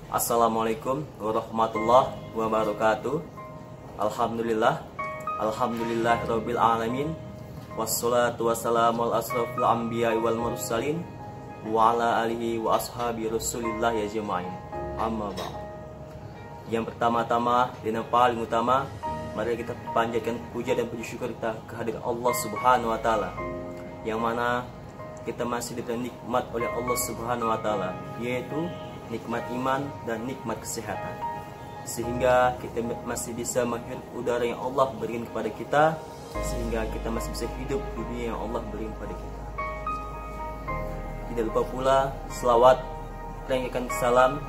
Assalamualaikum warahmatullahi wabarakatuh. Alhamdulillahirabbil alamin. Wassalatu wassalamu ala asrofil anbiya'i wal mursalin wa ala alihi wa ashabi rasulillah ya jema'in. Amma ba'd. Yang pertama-tama dan yang paling utama, mari kita panjatkan puja dan puji syukur kita kehadirat Allah Subhanahu wa taala, yang mana kita masih diberi nikmat oleh Allah Subhanahu wa taala, yaitu nikmat iman dan nikmat kesehatan, sehingga kita masih bisa menghirup udara yang Allah berikan kepada kita, sehingga kita masih bisa hidup di dunia yang Allah berikan kepada kita. Tidak lupa pula selawat dan salam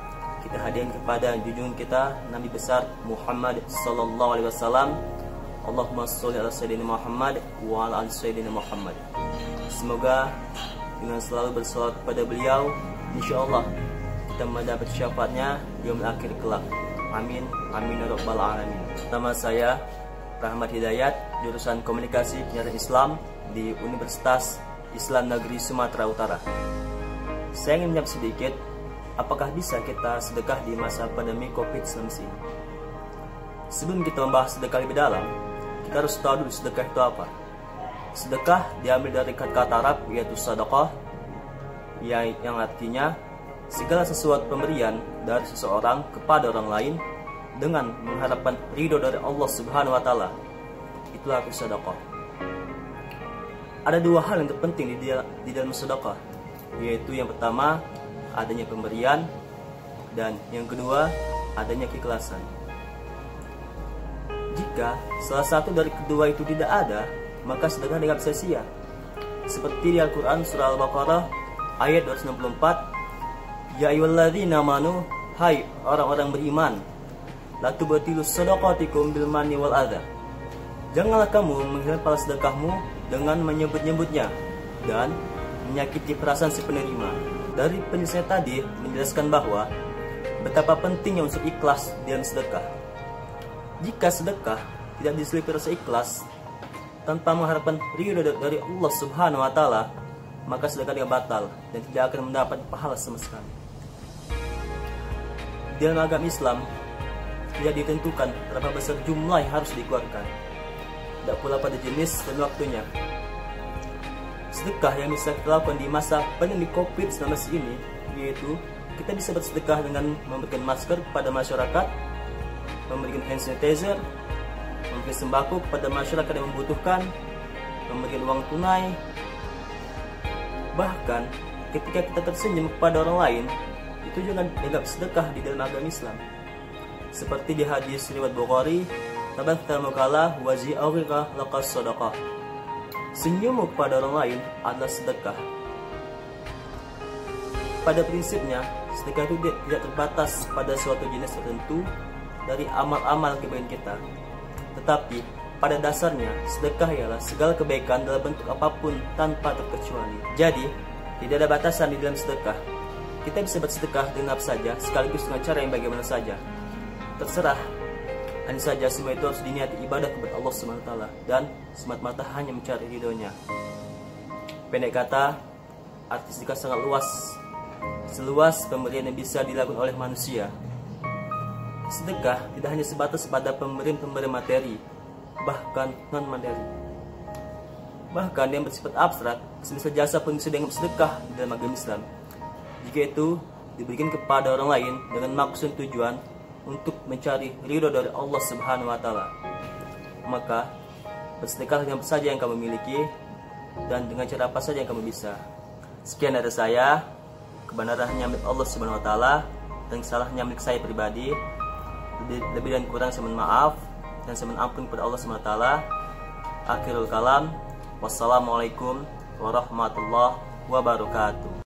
kita hadirkan kepada junjungan kita Nabi besar Muhammad sallallahu alaihi wasallam. Allahumma sholli ala sayyidina Muhammad wa ala ali sayyidina Muhammad. Semoga dengan selalu berselawat kepada beliau, insyaallah kita mendapat syafaatnya di yaumil akhir kelak. Amin amin ya rabbal alamin. Nama saya Rahmat Hidayat, jurusan Komunikasi Penyiaran Islam di Universitas Islam Negeri Sumatera Utara. Saya ingin menjawab sedikit, apakah bisa kita sedekah di masa pandemi COVID-19 ini? Sebelum kita membahas sedekah lebih dalam, kita harus tahu dulu sedekah itu apa. Sedekah diambil dari kata Arab yaitu sadaqah, yang artinya segala sesuatu pemberian dari seseorang kepada orang lain dengan mengharapkan ridho dari Allah Subhanahu wa taala. Itulah arti sedekah. Ada dua hal yang terpenting di dalam sedekah, yaitu yang pertama adanya pemberian, dan yang kedua adanya keikhlasan. Jika salah satu dari kedua itu tidak ada, maka sedekah dianggap sia-sia. Seperti di Al-Quran surah Al-Baqarah ayat 264, ya ayyuhalladzina amanu, hai orang-orang beriman, la tubtilu shadaqatikum bil manni wal adza. Janganlah kamu menghilangkan pahala sedekahmu dengan menyebut-nyebutnya dan menyakiti perasaan si penerima. Dari penjelasan tadi menjelaskan bahwa betapa pentingnya unsur ikhlas dalam sedekah. Jika sedekah tidak diselipi rasa ikhlas tanpa mengharapkan ridho dari Allah Subhanahu wa taala, maka sedekah dia batal dan tidak akan mendapat pahala sama sekali. Dalam agama Islam tidak ditentukan berapa besar jumlah yang harus dikeluarkan, tidak pula pada jenis dan waktunya. Sedekah yang bisa kita lakukan di masa pandemi COVID-19 ini, yaitu kita bisa bersedekah dengan memberikan masker kepada masyarakat, memberikan hand sanitizer, memberikan sembako kepada masyarakat yang membutuhkan, memberikan uang tunai. Bahkan ketika kita tersenyum kepada orang lain, itu juga dianggap sedekah di dalam agama Islam. Seperti di hadis riwayat Bukhari, tabassum kala wa zi'arika laqas sadaqah. Senyummu kepada orang lain adalah sedekah. Pada prinsipnya, sedekah itu tidak terbatas pada suatu jenis tertentu dari amal-amal kebaikan kita. Tetapi pada dasarnya, sedekah ialah segala kebaikan dalam bentuk apapun tanpa terkecuali. Jadi, tidak ada batasan di dalam sedekah. Kita bisa bersedekah dengan apa saja, sekaligus dengan cara yang bagaimana saja. Terserah. Hanya saja semua itu harus diniati ibadah kepada Allah SWT dan semata-mata hanya mencari ridhonya. Pendek kata, arti sedekah sangat luas, seluas pemberian yang bisa dilakukan oleh manusia. Sedekah tidak hanya sebatas pada pemberian materi, bahkan non-materi. Bahkan yang bersifat abstrak, semisal jasa pun bisa dianggap sedekah di dalam agama Islam, jika itu diberikan kepada orang lain dengan maksud tujuan untuk mencari ridho dari Allah Subhanahu wa taala. Maka bersedekah dengan apa saja yang kamu miliki dan dengan cara apa saja yang kamu bisa. Sekian dari saya. Kebenarannya milik Allah Subhanahu wa taala dan kesalahannya milik saya pribadi. Lebih dan kurang saya mohon maaf dan saya mohon ampun kepada Allah Subhanahu wa taala. Akhirul kalam. Wassalamualaikum warahmatullahi wabarakatuh.